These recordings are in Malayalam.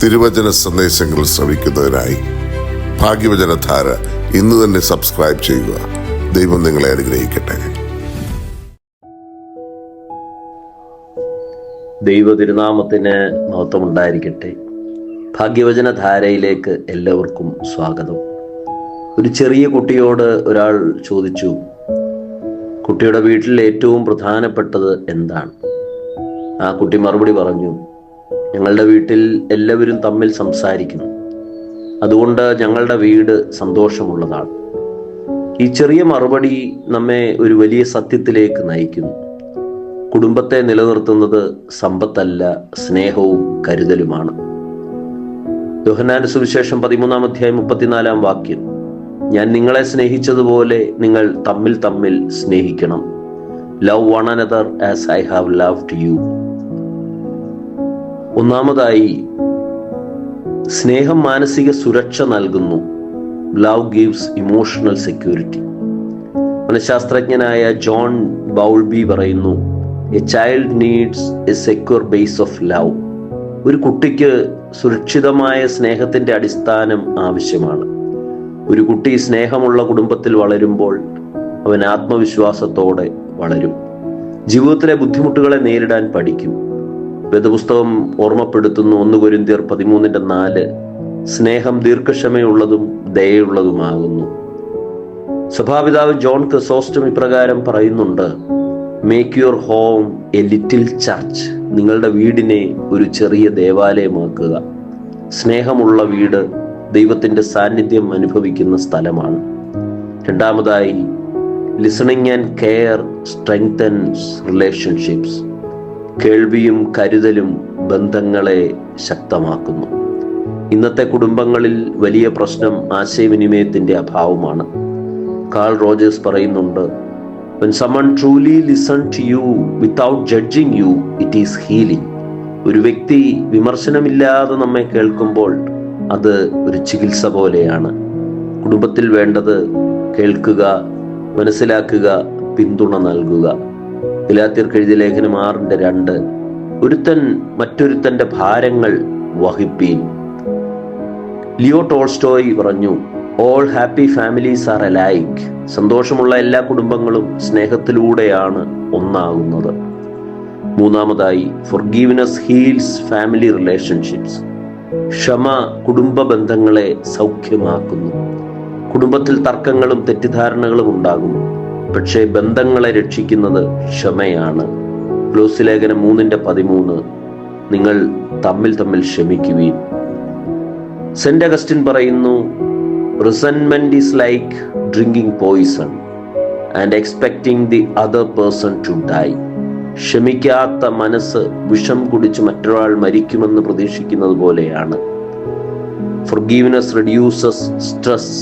തിരുവചന സന്ദേശങ്ങൾ ശ്രവിക്കുന്നതിനായി ഭാഗ്യവചനധാര ഇന്ന് തന്നെ സബ്സ്ക്രൈബ് ചെയ്യുക. ദൈവം നിങ്ങളെ അനുഗ്രഹിക്കട്ടെ. ദൈവ തിരുനാമത്തിന് മഹത്വമുണ്ടായിരിക്കട്ടെ. ഭാഗ്യവചനധാരയിലേക്ക് എല്ലാവർക്കും സ്വാഗതം. ഒരു ചെറിയ കുട്ടിയോട് ഒരാൾ ചോദിച്ചു, കുട്ടിയുടെ വീട്ടിൽ ഏറ്റവും പ്രധാനപ്പെട്ടത് എന്താണ്? ആ കുട്ടി മറുപടി പറഞ്ഞു, ഞങ്ങളുടെ വീട്ടിൽ എല്ലാവരും തമ്മിൽ സംസാരിക്കുന്നു, അതുകൊണ്ട് ഞങ്ങളുടെ വീട് സന്തോഷമുള്ളതാണ്. ഈ ചെറിയ മറുപടി നമ്മെ ഒരു വലിയ സത്യത്തിലേക്ക് നയിക്കുന്നു. കുടുംബത്തെ നിലനിർത്തുന്നത് സമ്പത്തല്ല, സ്നേഹവും കരുതലുമാണ്. യോഹന്നാന്റെ സുവിശേഷം 13-ാം അധ്യായം 34-ാം വാക്യം, ഞാൻ നിങ്ങളെ സ്നേഹിച്ചതുപോലെ നിങ്ങൾ തമ്മിൽ സ്നേഹിക്കണം. Love one another as I have loved you. ഒന്നാമതായി, സ്നേഹം മാനസിക സുരക്ഷ നൽകുന്നു. Love gives emotional security. മനഃശാസ്ത്രജ്ഞനായ ജോൺ ബൗൾബി പറയുന്നു, a child needs a secure base of love. ഒരു കുട്ടിക്ക് സുരക്ഷിതമായ സ്നേഹത്തിന്റെ അടിസ്ഥാനം ആവശ്യമാണ്. ഒരു കുട്ടി സ്നേഹമുള്ള കുടുംബത്തിൽ വളരുമ്പോൾ അവൻ ആത്മവിശ്വാസത്തോടെ വളരും. ജീവിതത്തിലെ ബുദ്ധിമുട്ടുകളെ നേരിടാൻ പഠിക്കും. വേദപുസ്തകം ഓർമ്മപ്പെടുത്തുന്നു, 1 കൊരിന്ത്യർ 13:4, സ്നേഹം ദീർഘക്ഷമയുള്ളതും ദയയുള്ളതുമാകുന്നു. സഭാപിതാവ് ജോൺ ക്രിസോസ്റ്റം ഇപ്രകാരം പറയുന്നുണ്ട്, make your home A little church. നിങ്ങളുടെ വീടിനെ ഒരു ചെറിയ ദേവാലയമാക്കുക. സ്നേഹമുള്ള വീട് ദൈവത്തിന്റെ സാന്നിധ്യം അനുഭവിക്കുന്ന സ്ഥലമാണ്. രണ്ടാമതായി, listening and care strengthens relationships. കേൾവിയും കരുതലും ബന്ധങ്ങളെ ശക്തമാക്കുന്നു. ഇന്നത്തെ കുടുംബങ്ങളിൽ വലിയ പ്രശ്നം ആശയവിനിമയത്തിന്റെ അഭാവമാണ്. കാൾ റോജേഴ്സ് പറയുന്നുണ്ട്, when someone truly listen to you without judging you, it is healing. ഒരു വ്യക്തി വിമർശനമില്ലാതെ നമ്മെ കേൾക്കുമ്പോൾ അത് ഒരു ചികിത്സ പോലെയാണ്. കുടുംബത്തിൽ വേണ്ടത് കേൾക്കുക, മനസ്സിലാക്കുക, പിന്തുണ നൽകുക. ഗലാത്യർക്ക് എഴുതിയ ലേഖനം 6:2, ഒരുത്തൻ മറ്റൊരുത്തന്റെ ഭാരങ്ങൾ വഹിപ്പീൻ. ലിയോ ടോൾസ്റ്റോയ് പറഞ്ഞു, ഓൾ ഹാപ്പി ഫാമിലീസ് ആർ അലൈക്ക്. സന്തോഷമുള്ള എല്ലാ കുടുംബങ്ങളും സ്നേഹത്തിലൂടെയാണ് ഒന്നാകുന്നത്. മൂന്നാമതായി, ഫോർഗീവ്നെസ് ഹീൽസ് ഫാമിലി റിലേഷൻഷിപ്സ്. ക്ഷമ കുടുംബ ബന്ധങ്ങളെ സൗഖ്യമാക്കുന്നു. കുടുംബത്തിൽ തർക്കങ്ങളും തെറ്റിദ്ധാരണകളും ഉണ്ടാകും, പക്ഷേ ബന്ധങ്ങളെ രക്ഷിക്കുന്നത് ക്ഷമയാണ്. കൊലോസ്യ ലേഖനം 3:13, നിങ്ങൾ തമ്മിൽ ക്ഷമിക്കുവീൻ. സെന്റ് അഗസ്റ്റിൻ പറയുന്നു, resentment is like drinking poison and expecting the other person to die. ക്ഷമിക്കാത്ത മനസ്സ് വിഷം കുടിച്ച് മറ്റൊരാൾ മരിക്കുമെന്ന് പ്രതീക്ഷിക്കുന്നത് പോലെയാണ്. Forgiveness reduces stress,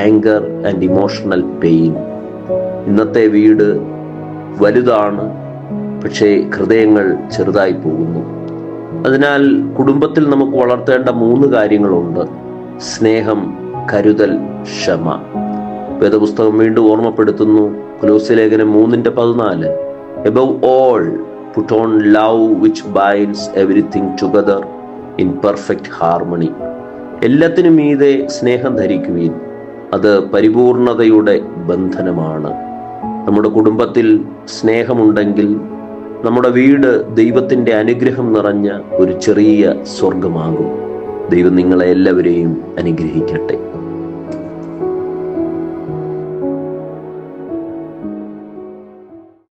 anger and emotional pain. ഇന്നത്തെ വീട് വലുതാണ്, പക്ഷേ ഹൃദയങ്ങൾ ചെറുതായി പോകുന്നു. അതിനാൽ കുടുംബത്തിൽ നമുക്ക് വളർത്തേണ്ട 3 കാര്യങ്ങളുണ്ട്: സ്നേഹം, കരുതൽ, ക്ഷമ. വേദപുസ്തകം വീണ്ടും ഓർമ്മപ്പെടുത്തുന്നു, കൊലോസ്യ ലേഖനം 3:14, above all put on love which binds everything together in perfect harmony. എല്ലാത്തിനും മീതെ സ്നേഹം ധരിക്കുവീൻ, അത് പരിപൂർണതയുടെ ബന്ധനമാണ്. നമ്മുടെ കുടുംബത്തിൽ സ്നേഹമുണ്ടെങ്കിൽ നമ്മുടെ വീട് ദൈവത്തിന്റെ അനുഗ്രഹം നിറഞ്ഞ ഒരു ചെറിയ സ്വർഗമാകും. ദൈവം നിങ്ങളെ എല്ലാവരെയും അനുഗ്രഹിക്കട്ടെ.